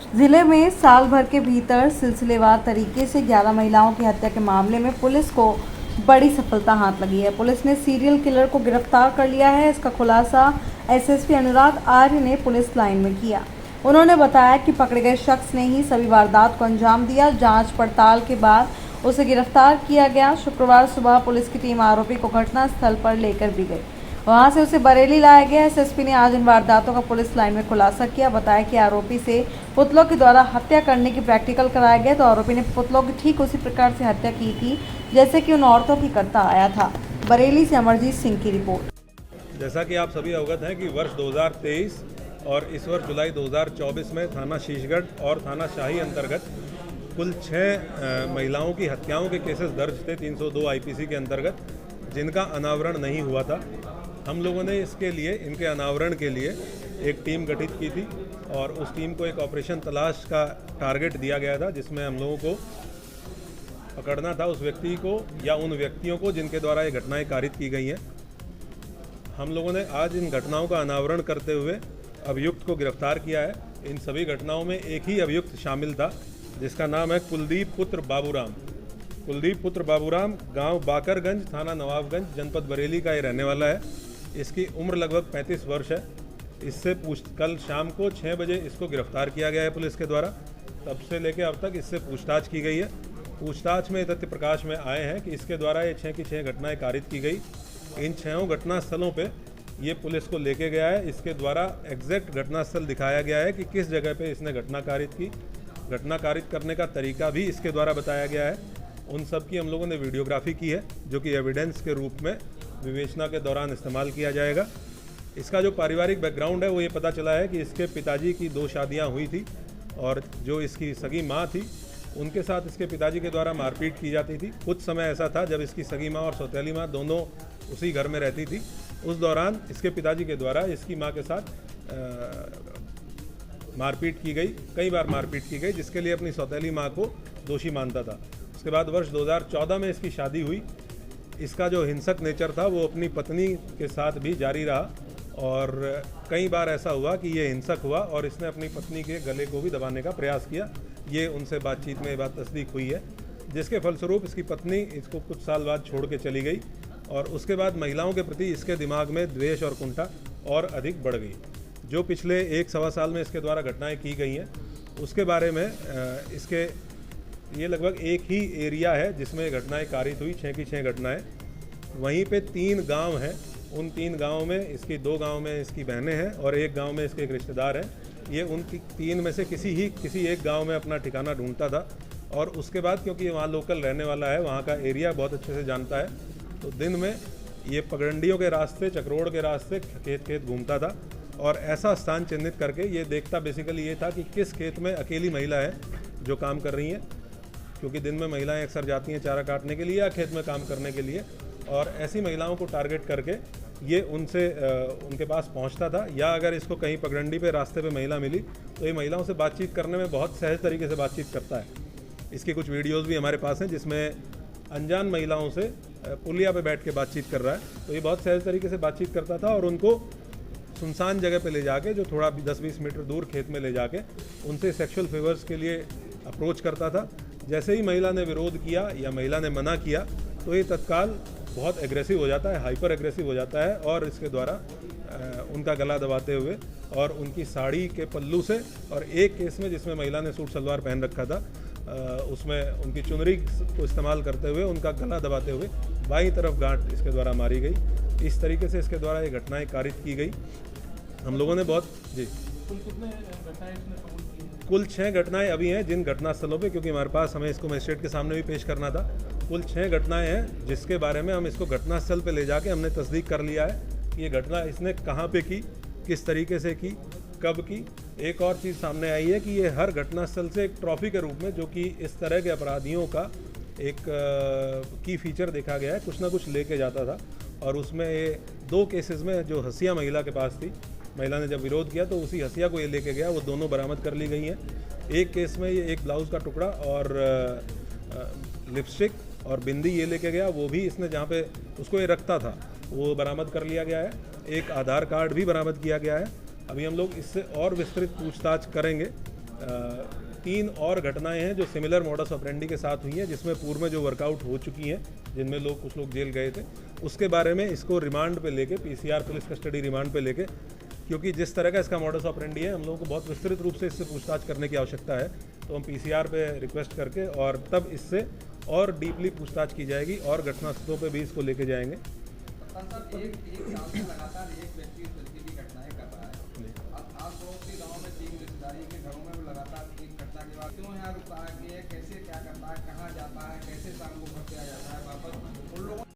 जिले में साल भर के भीतर सिलसिलेवार तरीके से 11 महिलाओं की हत्या के मामले में पुलिस को बड़ी सफलता हाथ लगी है। पुलिस ने सीरियल किलर को गिरफ्तार कर लिया है। इसका खुलासा एसएसपी अनुराग आर्य ने पुलिस लाइन में किया। उन्होंने बताया कि पकड़े गए शख्स ने ही सभी वारदात को अंजाम दिया। जांच पड़ताल के बाद उसे गिरफ्तार किया गया। शुक्रवार सुबह पुलिस की टीम आरोपी को घटनास्थल पर लेकर भी गई। वहां से उसे बरेली लाया गया। एसएसपी ने आज इन वारदातों का पुलिस लाइन में खुलासा किया। बताया कि आरोपी से पुतलों के द्वारा हत्या करने की प्रैक्टिकल कराया गया तो आरोपी ने पुतलों की ठीक उसी प्रकार से हत्या की थी जैसे कि उन औरतों की करता आया था। बरेली से अमरजीत सिंह की रिपोर्ट। जैसा कि आप सभी अवगत हैं कि वर्ष 2023 और इस वर्ष जुलाई 2024 में थाना शीशगढ़ और थाना शाही अंतर्गत कुल 6 महिलाओं की हत्याओं के केसेस दर्ज थे 302 आईपीसी के अंतर्गत, जिनका अनावरण नहीं हुआ था। हम लोगों ने इसके लिए, इनके अनावरण के लिए एक टीम गठित की थी और उस टीम को एक ऑपरेशन तलाश का टारगेट दिया गया था, जिसमें हम लोगों को पकड़ना था उस व्यक्ति को या उन व्यक्तियों को जिनके द्वारा ये घटनाएं कारित की गई हैं। हम लोगों ने आज इन घटनाओं का अनावरण करते हुए अभियुक्त को गिरफ्तार किया है। इन सभी घटनाओं में एक ही अभियुक्त शामिल था, जिसका नाम है कुलदीप पुत्र बाबूराम। कुलदीप पुत्र बाबूराम गांव बाकरगंज, थाना नवाबगंज, जनपद बरेली का ये रहने वाला है। इसकी उम्र लगभग 35 वर्ष है। इससे कल शाम को 6 बजे इसको गिरफ्तार किया गया है पुलिस के द्वारा। तब से लेकर अब तक इससे पूछताछ की गई है। पूछताछ में तथ्य प्रकाश में आए हैं कि इसके द्वारा ये 6 की 6 घटनाएं कारित की गई। इन 6 घटना स्थलों पे ये पुलिस को लेके गया है। इसके द्वारा एग्जैक्ट घटनास्थल दिखाया गया है कि किस जगह पे इसने घटना कारित की। घटना कारित करने का तरीका भी इसके द्वारा बताया गया है। उन सब की हम लोगों ने वीडियोग्राफी की है, जो कि एविडेंस के रूप में विवेचना के दौरान इस्तेमाल किया जाएगा। इसका जो पारिवारिक बैकग्राउंड है वो ये पता चला है कि इसके पिताजी की 2 शादियां हुई थी और जो इसकी सगी माँ थी उनके साथ इसके पिताजी के द्वारा मारपीट की जाती थी। कुछ समय ऐसा था जब इसकी सगी माँ और सौतेली माँ दोनों उसी घर में रहती थी। उस दौरान इसके पिताजी के द्वारा इसकी माँ के साथ मारपीट की गई, कई बार मारपीट की गई, जिसके लिए अपनी सौतेली माँ को दोषी मानता था। उसके बाद वर्ष 2014 में इसकी शादी हुई। इसका जो हिंसक नेचर था वो अपनी पत्नी के साथ भी जारी रहा और कई बार ऐसा हुआ कि ये हिंसक हुआ और इसने अपनी पत्नी के गले को भी दबाने का प्रयास किया। ये उनसे बातचीत में ये बात तस्दीक हुई है, जिसके फलस्वरूप इसकी पत्नी इसको कुछ साल बाद छोड़ के चली गई और उसके बाद महिलाओं के प्रति इसके दिमाग में द्वेष और कुंठा और अधिक बढ़ गई। जो पिछले 1-1.25 साल में इसके द्वारा घटनाएं की गई हैं उसके बारे में इसके ये लगभग एक ही एरिया है जिसमें घटनाएं कारित हुई, 6 की 6 घटनाएं। वहीं पे 3 गांव हैं। उन 3 गांवों में इसकी 2 गांव में इसकी बहनें हैं और एक गांव में इसके एक रिश्तेदार हैं। ये उन 3 में से किसी एक गांव में अपना ठिकाना ढूंढता था और उसके बाद क्योंकि ये वहाँ लोकल रहने वाला है, वहाँ का एरिया बहुत अच्छे से जानता है, तो दिन में ये पगडंडियों के रास्ते, चक्रोड़ के रास्ते खेत घूमता था और ऐसा स्थान चिन्हित करके ये देखता बेसिकली ये था कि किस खेत में अकेली महिला है जो काम कर रही हैं, क्योंकि दिन में महिलाएं अक्सर जाती हैं चारा काटने के लिए या खेत में काम करने के लिए, और ऐसी महिलाओं को टारगेट करके ये उनके पास पहुंचता था। या अगर इसको कहीं पगडंडी पे रास्ते पे महिला मिली तो ये महिलाओं से बातचीत करने में बहुत सहज तरीके से बातचीत करता है। इसकी कुछ वीडियोस भी हमारे पास हैं जिसमें अनजान महिलाओं से पुलिया पे बैठ के बातचीत कर रहा है। तो ये बहुत सहज तरीके से बातचीत करता था और उनको सुनसान जगह पे ले जाके, जो थोड़ा 10-20 मीटर दूर खेत में ले जाके उनसे सेक्सुअल फेवर्स के लिए अप्रोच करता था। जैसे ही महिला ने विरोध किया या महिला ने मना किया तो ये तत्काल बहुत एग्रेसिव हो जाता है, हाइपर एग्रेसिव हो जाता है और इसके द्वारा उनका गला दबाते हुए और उनकी साड़ी के पल्लू से, और एक केस में जिसमें महिला ने सूट सलवार पहन रखा था उसमें उनकी चुनरी को इस्तेमाल करते हुए उनका गला दबाते हुए बाईं तरफ गांठ इसके द्वारा मारी गई। इस तरीके से इसके द्वारा ये घटनाएं कारित की गई। हम लोगों ने बहुत कुल 6 घटनाएं अभी हैं जिन घटनास्थलों पे, क्योंकि हमारे पास हमें इसको मजिस्ट्रेट के सामने भी पेश करना था। कुल 6 घटनाएं हैं जिसके बारे में हम इसको घटनास्थल पे ले जाके हमने तस्दीक कर लिया है कि ये घटना इसने कहाँ पे की, किस तरीके से की, कब की। एक और चीज़ सामने आई है कि ये हर घटनास्थल से एक ट्रॉफी के रूप में, जो कि इस तरह के अपराधियों का एक की फीचर देखा गया है, कुछ ना कुछ लेके जाता था। और उसमें ये 2 केसेस में जो हसिया महिला के पास थी, महिला ने जब विरोध किया तो उसी हसिया को ये लेके गया, वो दोनों बरामद कर ली गई हैं। एक केस में ये एक ब्लाउज़ का टुकड़ा और लिपस्टिक और बिंदी ये लेके गया, वो भी इसने जहाँ पे उसको ये रखता था वो बरामद कर लिया गया है। एक आधार कार्ड भी बरामद किया गया है। अभी हम लोग इससे और विस्तृत पूछताछ करेंगे 3 और घटनाएं हैं जो सिमिलर मॉडस ऑपरेंडी के साथ हुई हैं, जिसमें पूर्व में जो वर्कआउट हो चुकी हैं, जिनमें कुछ लोग जेल गए थे, उसके बारे में इसको रिमांड पे लेके पीसीआर पुलिस कस्टडी रिमांड पे लेके, क्योंकि जिस तरह का इसका मॉडस ऑपरेंडी है हम लोगों को बहुत विस्तृत रूप से इससे पूछताछ करने की आवश्यकता है, तो हम पीसीआर पे रिक्वेस्ट करके और तब इससे और डीपली पूछताछ की जाएगी और घटनास्थलों पे भी इसको लेके जाएंगे। एक साल से लगातार एक व्यक्ति इस तरीके की घटनाएं कर रहा है। अब आप लोगों के गांव में 3 रिश्तेदारी के घरों में वो लगातार एक घटना के बाद क्यों यहाँ रुकता है, कि कैसे क्या करता है, कहाँ जाता है, कैसे शाम को घर पे आ जाता है वापस, उन लोगों